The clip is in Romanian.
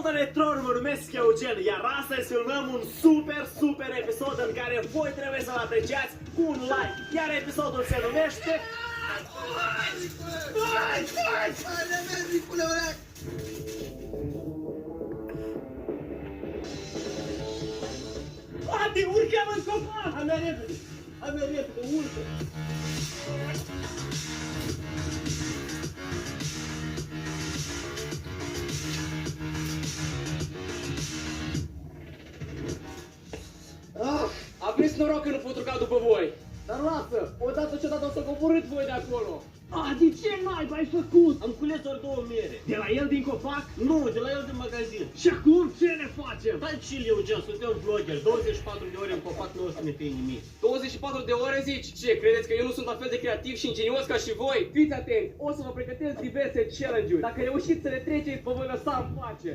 Golden Throne mă numesc Eugen, iar astăzi filmăm un super episod în care voi trebuie să-l apreciați cu un like. Iar episodul se numește... Poate, urcă în copac! Hai mai repede, urcă! Aveți noroc că nu pot urca după voi. Dar lasă! Odată ce o să coborâți voi de acolo! De ce naiba ai făcut? Am cules doar 2 mere. De la el din copac? Nu, de la el din magazin. Și acum ce ne facem? Stai chill, Eugen, suntem vlogger. 24 de ore în copac nu o să ne fie nimic. 24 de ore zici? Ce, credeți că eu nu sunt la fel de creativ și ingenios ca și voi? Fiți atenți, o să vă pregătesc diverse challenge-uri. Dacă reușiți să le treceți, vă voi lăsa în pace.